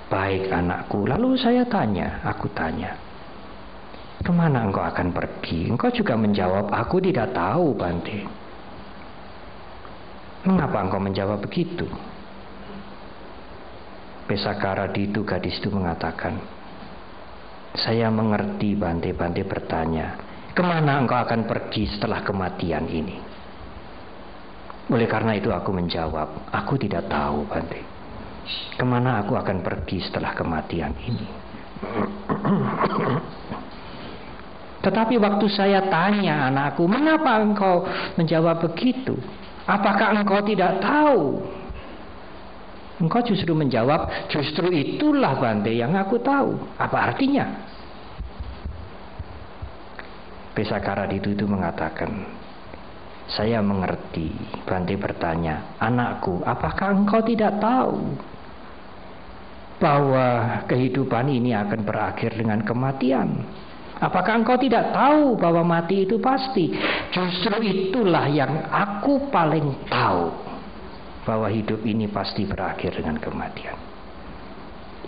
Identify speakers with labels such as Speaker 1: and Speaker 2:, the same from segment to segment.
Speaker 1: Baik anakku. Lalu aku tanya, kemana engkau akan pergi? Engkau juga menjawab, aku tidak tahu, Bante. Mengapa engkau menjawab begitu? Pesakara itu, gadis itu mengatakan, saya mengerti, Bante. Bante bertanya, kemana engkau akan pergi setelah kematian ini? Oleh karena itu aku menjawab, aku tidak tahu, Bante. Kemana aku akan pergi setelah kematian ini? Tetapi waktu saya tanya anakku, mengapa engkau menjawab begitu? Apakah engkau tidak tahu? Engkau justru menjawab, justru itulah, Bante, yang aku tahu. Apa artinya? Pesakara itu mengatakan, saya mengerti. Bante bertanya, anakku, apakah engkau tidak tahu bahwa kehidupan ini akan berakhir dengan kematian? Apakah engkau tidak tahu bahwa mati itu pasti? Justru itulah yang aku paling tahu, bahwa hidup ini pasti berakhir dengan kematian.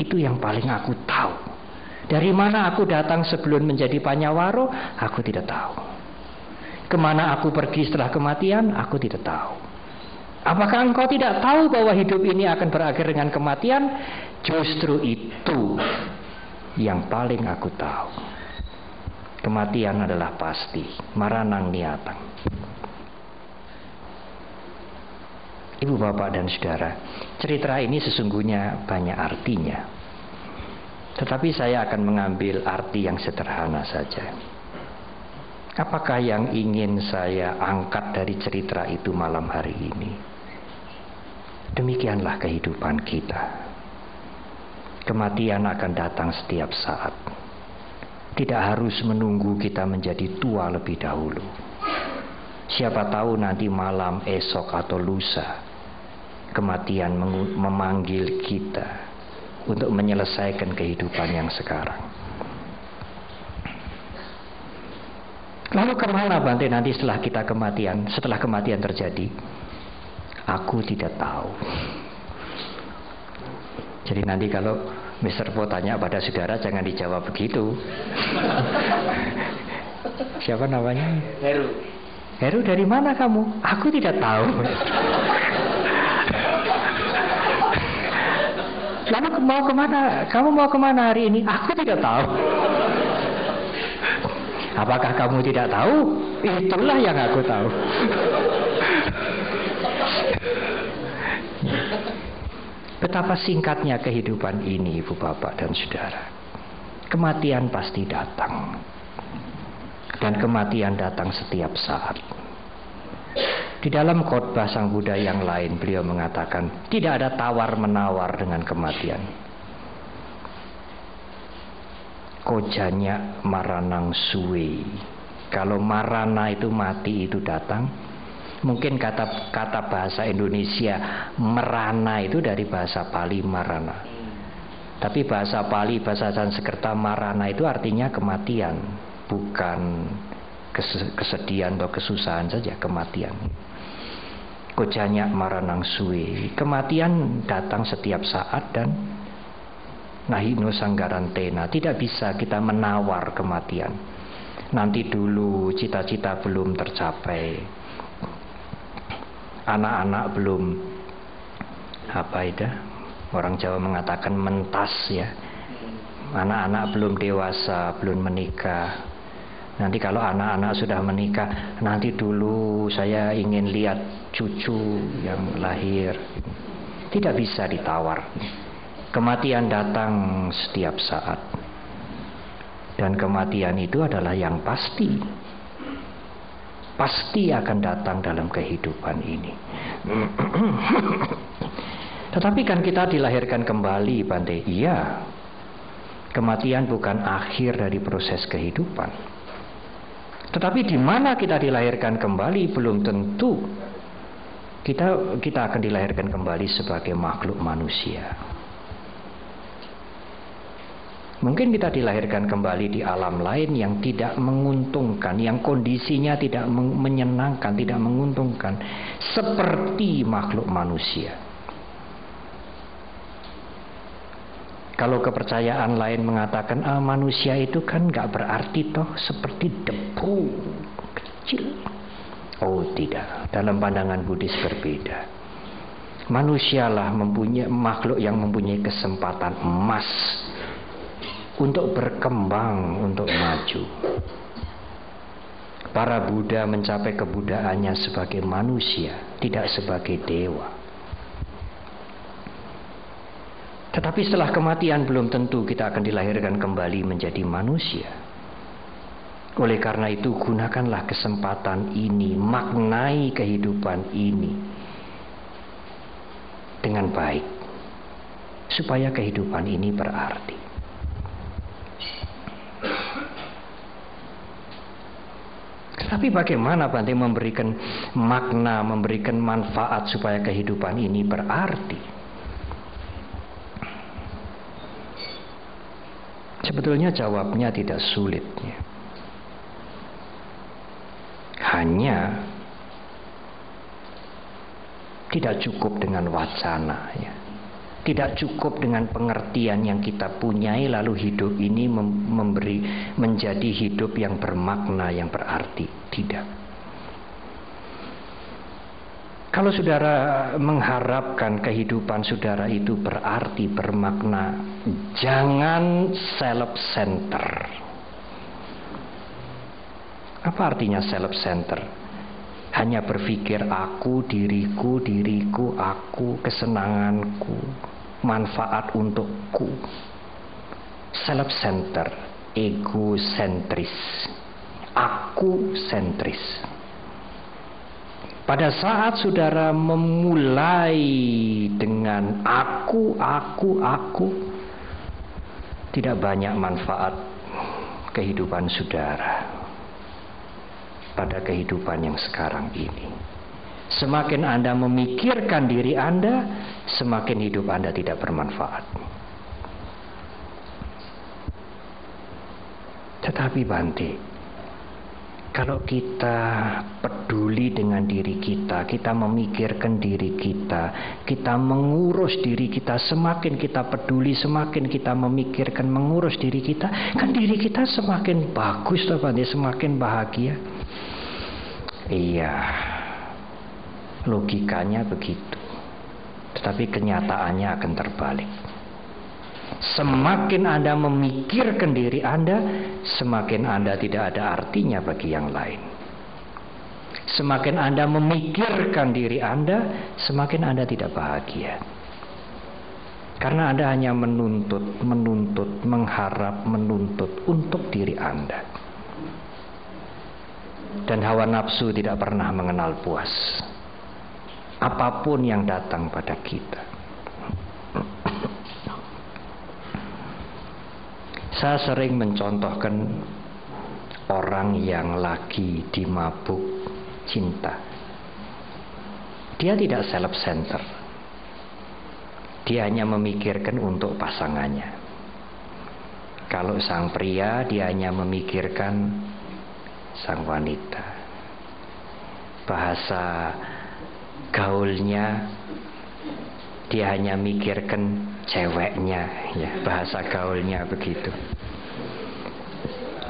Speaker 1: Itu yang paling aku tahu. Dari mana aku datang sebelum menjadi Panyawaro, aku tidak tahu. Kemana aku pergi setelah kematian, aku tidak tahu. Apakah engkau tidak tahu bahwa hidup ini akan berakhir dengan kematian? Justru itu yang paling aku tahu. Kematian adalah pasti. Maranang niatang. Ibu, bapak, dan saudara, cerita ini sesungguhnya banyak artinya. Tetapi saya akan mengambil arti yang sederhana saja. Apakah yang ingin saya angkat dari cerita itu malam hari ini? Demikianlah kehidupan kita. Kematian akan datang setiap saat. Tidak harus menunggu kita menjadi tua lebih dahulu. Siapa tahu nanti malam, esok, atau lusa kematian memanggil kita untuk menyelesaikan kehidupan yang sekarang. Lalu kemana, Bante, nanti setelah kematian terjadi? Aku tidak tahu. Jadi nanti kalau Mr. Po tanya pada saudara, jangan dijawab begitu. Siapa namanya?
Speaker 2: Heru.
Speaker 1: Heru, dari mana kamu? Aku tidak tahu. Lalu mau kemana? Kamu mau kemana hari ini? Aku tidak tahu. Apakah kamu tidak tahu? Itulah yang aku tahu. Betapa singkatnya kehidupan ini, ibu, bapak, dan saudara. Kematian pasti datang. Dan kematian datang setiap saat. Di dalam khotbah Sang Buddha yang lain, beliau mengatakan, tidak ada tawar-menawar dengan kematian. Kojanya maranang suwe. Kalau marana itu mati, itu datang. Mungkin kata bahasa Indonesia merana itu dari bahasa Pali marana. Tapi bahasa Pali, bahasa Sanskerta, marana itu artinya kematian, bukan kesedihan atau kesusahan saja, kematian. Kojanya maranang suwe. Kematian datang setiap saat dan nahino sanggarantena. Tidak bisa kita menawar kematian. Nanti dulu, cita-cita belum tercapai, anak-anak belum, apa itu, orang Jawa mengatakan mentas, ya. Anak-anak belum dewasa, belum menikah. Nanti kalau anak-anak sudah menikah, nanti dulu saya ingin lihat cucu yang lahir. Tidak bisa ditawar. Kematian datang setiap saat. Dan kematian itu adalah yang pasti. Pasti akan datang dalam kehidupan ini. Tetapi kan kita dilahirkan kembali, Bante. Iya. Kematian bukan akhir dari proses kehidupan. Tetapi di mana kita dilahirkan kembali belum tentu. Kita akan dilahirkan kembali sebagai makhluk manusia. Mungkin kita dilahirkan kembali di alam lain yang tidak menguntungkan, yang kondisinya tidak menyenangkan, tidak menguntungkan, seperti makhluk manusia. Kalau kepercayaan lain mengatakan manusia itu kan gak berarti toh, seperti debu kecil. Oh tidak, dalam pandangan Buddhis berbeda. Manusialah mempunyai makhluk yang mempunyai kesempatan emas untuk berkembang, untuk maju. Para Buddha mencapai kebuddhaannya sebagai manusia, tidak sebagai dewa. Tetapi setelah kematian belum tentu kita akan dilahirkan kembali menjadi manusia. Oleh karena itu gunakanlah kesempatan ini, maknai kehidupan ini dengan baik, supaya kehidupan ini berarti. Tetapi bagaimana Bante memberikan makna, memberikan manfaat supaya kehidupan ini berarti? Sebetulnya jawabnya tidak sulit, ya. Hanya tidak cukup dengan wacana, ya. Tidak cukup dengan pengertian yang kita punyai lalu hidup ini menjadi hidup yang bermakna, yang berarti. Tidak. Kalau saudara mengharapkan kehidupan saudara itu berarti, bermakna, jangan self-center. Apa artinya self-center? Hanya berpikir aku, diriku, aku, kesenanganku, manfaat untukku. Self-center, egosentris, aku sentris. Pada saat saudara memulai dengan aku, tidak banyak manfaat kehidupan saudara pada kehidupan yang sekarang ini. Semakin Anda memikirkan diri Anda, semakin hidup Anda tidak bermanfaat. Tetapi Bante, kalau kita peduli dengan diri kita, kita memikirkan diri kita, kita mengurus diri kita, semakin kita peduli, semakin kita memikirkan, mengurus diri kita, kan diri kita semakin bagus, semakin bahagia. Iya, logikanya begitu. Tetapi kenyataannya akan terbalik. Semakin Anda memikirkan diri Anda, semakin Anda tidak ada artinya bagi yang lain. Semakin Anda memikirkan diri Anda, semakin Anda tidak bahagia. Karena Anda hanya menuntut, mengharap, menuntut untuk diri Anda. Dan hawa nafsu tidak pernah mengenal puas. Apapun yang datang pada kita. Saya sering mencontohkan orang yang lagi dimabuk cinta. Dia tidak self-center. Dia hanya memikirkan untuk pasangannya. Kalau sang pria, dia hanya memikirkan sang wanita. Bahasa gaulnya, dia hanya mikirkan ceweknya, ya, bahasa gaulnya begitu.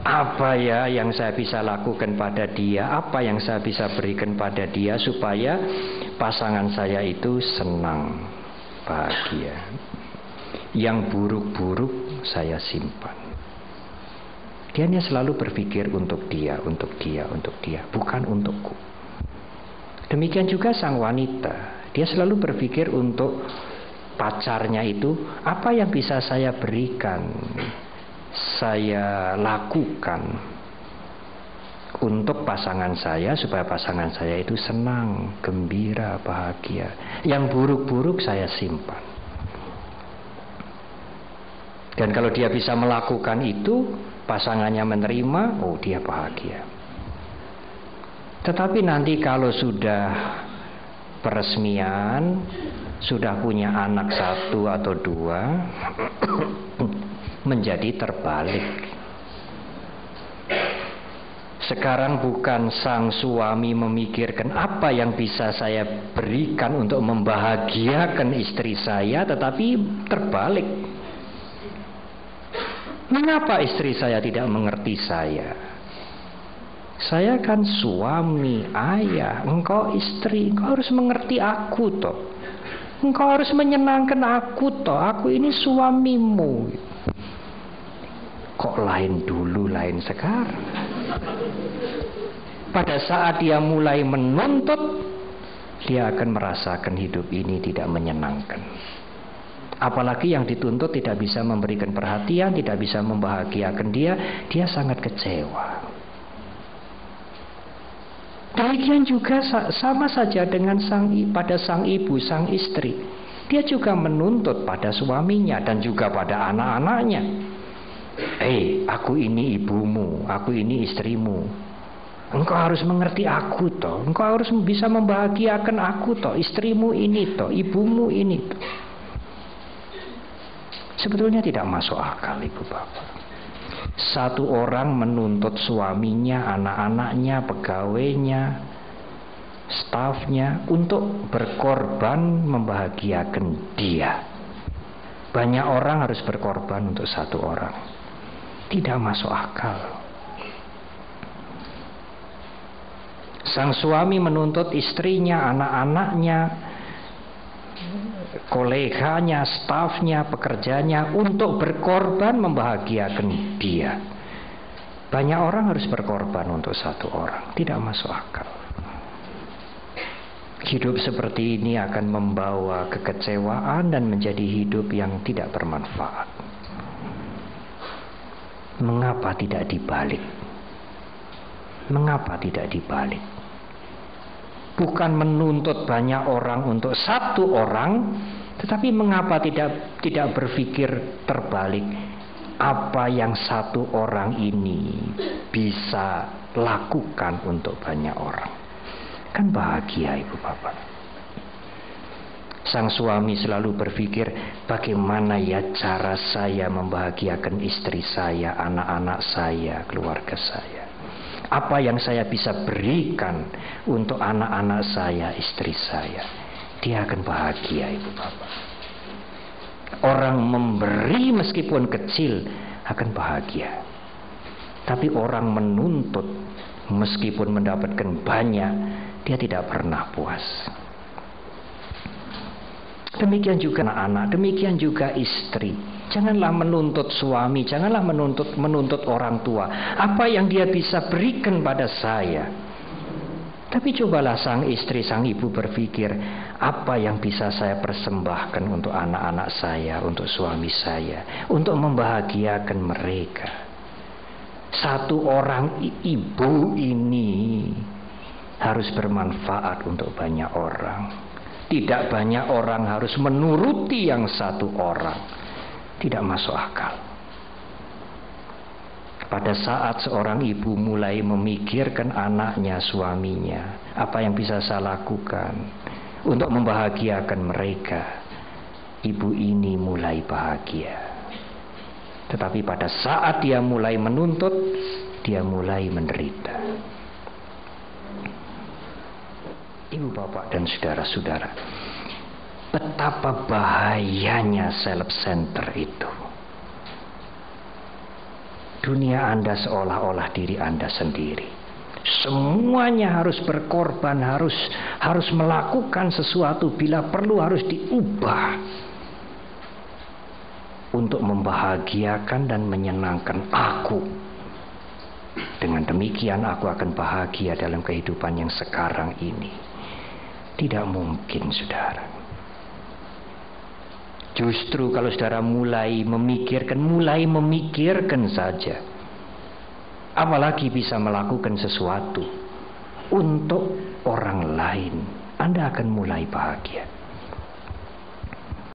Speaker 1: Apa ya yang saya bisa lakukan pada dia, apa yang saya bisa berikan pada dia supaya pasangan saya itu senang, bahagia. Yang buruk-buruk saya simpan. Dia hanya selalu berpikir untuk dia, bukan untukku. Demikian juga sang wanita, dia selalu berpikir untuk pacarnya itu, apa yang bisa saya berikan, saya lakukan untuk pasangan saya supaya pasangan saya itu senang, gembira, bahagia. Yang buruk-buruk saya simpan. Dan kalau dia bisa melakukan itu, pasangannya menerima, oh dia bahagia. Tetapi nanti kalau sudah peresmian, sudah punya anak 1 atau 2, menjadi terbalik. Sekarang bukan sang suami memikirkan apa yang bisa saya berikan untuk membahagiakan istri saya, tetapi terbalik. Mengapa istri saya tidak mengerti saya? Saya kan suami, ayah, engkau istri, engkau harus mengerti aku toh. Engkau harus menyenangkan aku toh, aku ini suamimu. Kok lain dulu, lain sekarang? Pada saat dia mulai menuntut, dia akan merasakan hidup ini tidak menyenangkan. Apalagi yang dituntut tidak bisa memberikan perhatian, tidak bisa membahagiakan dia sangat kecewa. Demikian juga sama saja dengan pada sang ibu, sang istri. Dia juga menuntut pada suaminya dan juga pada anak-anaknya. Aku ini ibumu, aku ini istrimu. Engkau harus mengerti aku toh. Engkau harus bisa membahagiakan aku toh. Istrimu ini toh, ibumu ini toh. Sebetulnya tidak masuk akal, ibu bapak. Satu orang menuntut suaminya, anak-anaknya, pegawainya, stafnya untuk berkorban membahagiakan dia. Banyak orang harus berkorban untuk satu orang. Tidak masuk akal. Sang suami menuntut istrinya, anak-anaknya, koleganya, stafnya, pekerjanya untuk berkorban membahagiakan dia. Banyak orang harus berkorban untuk satu orang. Tidak masuk akal. Hidup seperti ini akan membawa kekecewaan dan menjadi hidup yang tidak bermanfaat. Mengapa tidak dibalik? Mengapa tidak dibalik? Bukan menuntut banyak orang untuk satu orang, tetapi mengapa tidak berpikir terbalik? Apa yang satu orang ini bisa lakukan untuk banyak orang? Kan bahagia, ibu bapak. Sang suami selalu berpikir, bagaimana ya cara saya membahagiakan istri saya, anak-anak saya, keluarga saya. Apa yang saya bisa berikan untuk anak-anak saya, istri saya. Dia akan bahagia, ibu bapak. Orang memberi meskipun kecil akan bahagia. Tapi orang menuntut meskipun mendapatkan banyak, dia tidak pernah puas. Demikian juga anak-anak, demikian juga istri. Janganlah menuntut suami, janganlah menuntut orang tua. Apa yang dia bisa berikan pada saya. Tapi cobalah sang istri, sang ibu berpikir, apa yang bisa saya persembahkan untuk anak-anak saya, untuk suami saya, untuk membahagiakan mereka. Satu orang ibu ini harus bermanfaat untuk banyak orang. Tidak banyak orang harus menuruti yang satu orang. Tidak masuk akal. Pada saat seorang ibu mulai memikirkan anaknya, suaminya, apa yang bisa saya lakukan untuk membahagiakan mereka, ibu ini mulai bahagia. Tetapi pada saat dia mulai menuntut, dia mulai menderita. Ibu bapak dan saudara-saudara, betapa bahayanya self-center itu. Dunia Anda seolah-olah diri Anda sendiri. Semuanya harus berkorban, harus melakukan sesuatu, bila perlu harus diubah untuk membahagiakan dan menyenangkan aku. Dengan demikian aku akan bahagia dalam kehidupan yang sekarang ini. Tidak mungkin, saudara. Justru kalau saudara mulai memikirkan saja, apalagi bisa melakukan sesuatu untuk orang lain, Anda akan mulai bahagia.